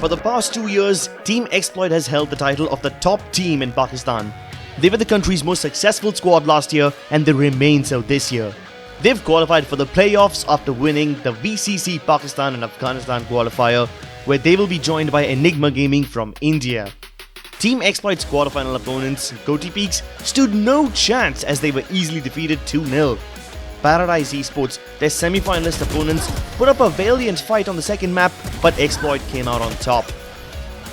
For the past 2 years, Team Exploit has held the title of the top team in Pakistan. They were the country's most successful squad last year and they remain so this year. They've qualified for the playoffs after winning the VCC Pakistan and Afghanistan qualifier, where they will be joined by Enigma Gaming from India. Team Exploit's quarterfinal opponents, Goti Peaks, stood no chance as they were easily defeated 2-0. Paradise Esports, their semi-finalist opponents, put up a valiant fight on the second map, but Exploit came out on top.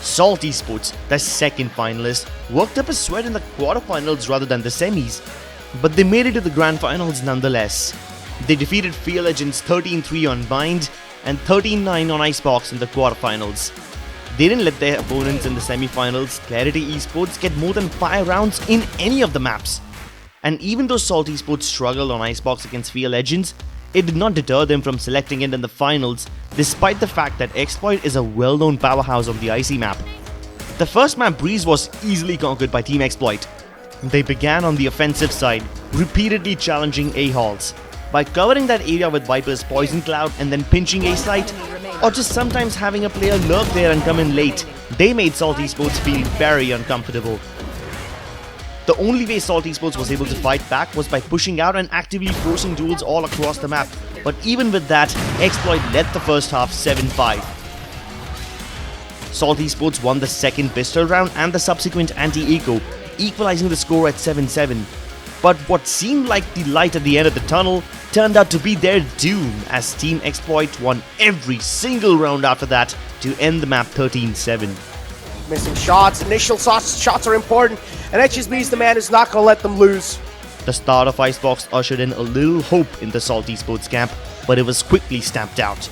Salt Esports, their second finalist, worked up a sweat in the quarterfinals rather than the semis, but they made it to the grand finals nonetheless. They defeated Fear Legends 13-3 on Bind and 13-9 on Icebox in the quarterfinals. They didn't let their opponents in the semi-finals, Clarity Esports, get more than 5 rounds in any of the maps. And even though Salt Esports struggled on Icebox against Fear Legends, it did not deter them from selecting it in the finals, despite the fact that Exploit is a well-known powerhouse on the icy map. The first map, Breeze, was easily conquered by Team Exploit. They began on the offensive side, repeatedly challenging A-halls. By covering that area with Viper's Poison Cloud and then pinching A site, or just sometimes having a player lurk there and come in late, they made Salt Esports feel very uncomfortable. The only way Salt Esports was able to fight back was by pushing out and actively forcing duels all across the map, but even with that, Exploit led the first half 7-5. Salt Esports won the second pistol round and the subsequent anti-eco, equalizing the score at 7-7. But what seemed like the light at the end of the tunnel turned out to be their doom, as Team Exploit won every single round after that to end the map 13-7. Missing shots, initial shots are important, and HSB is the man who's not going to let them lose. The start of Icebox ushered in a little hope in the Salt Esports camp, but it was quickly stamped out.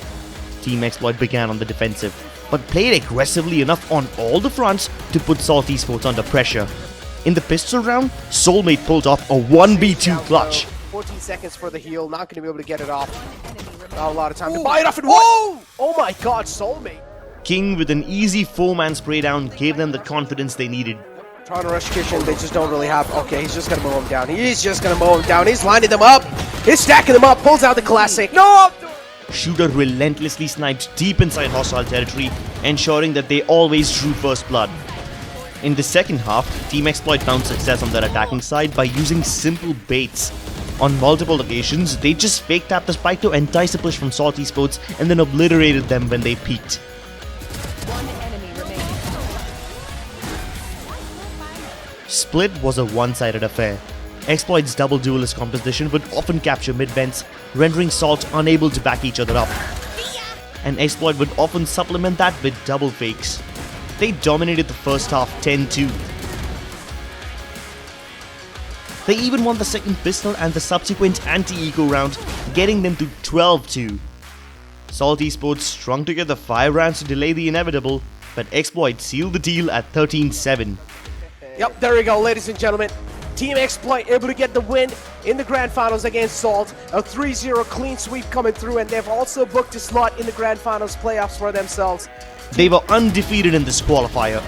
Team Exploit began on the defensive, but played aggressively enough on all the fronts to put Salt Esports under pressure. In the pistol round, Soulmate pulled off a 1v2 clutch. 14 seconds for the heal, not going to be able to get it off. Not a lot of time to buy it off and whoa! Oh my god, Soulmate. King with an easy 4-man spray down gave them the confidence they needed. Trying to rush Kitchen, they just don't really have... Okay, he's just going to mow him down. He's just going to mow him down. He's lining them up. He's stacking them up. Pulls out the classic. No! Shooter relentlessly sniped deep inside hostile territory, ensuring that they always drew first blood. In the second half, Team Exploit found success on their attacking side by using simple baits. On multiple occasions, they just fake tapped the spike to entice a push from Salt Esports and then obliterated them when they peaked. Split was a one-sided affair. Exploit's double duelist composition would often capture mid-vents, rendering Salt unable to back each other up. And Exploit would often supplement that with double fakes. They dominated the first half 10-2. They even won the second pistol and the subsequent anti-eco round, getting them to 12-2. Salt Esports strung together 5 rounds to delay the inevitable, but Exploit sealed the deal at 13-7. Yep, there we go, ladies and gentlemen. Team Exploit able to get the win in the grand finals against Salt. A 3-0 clean sweep coming through, and they've also booked a slot in the grand finals playoffs for themselves. They were undefeated in this qualifier.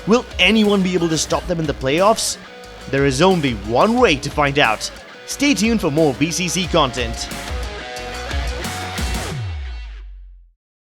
Will anyone be able to stop them in the playoffs? There is only one way to find out. Stay tuned for more VCC content.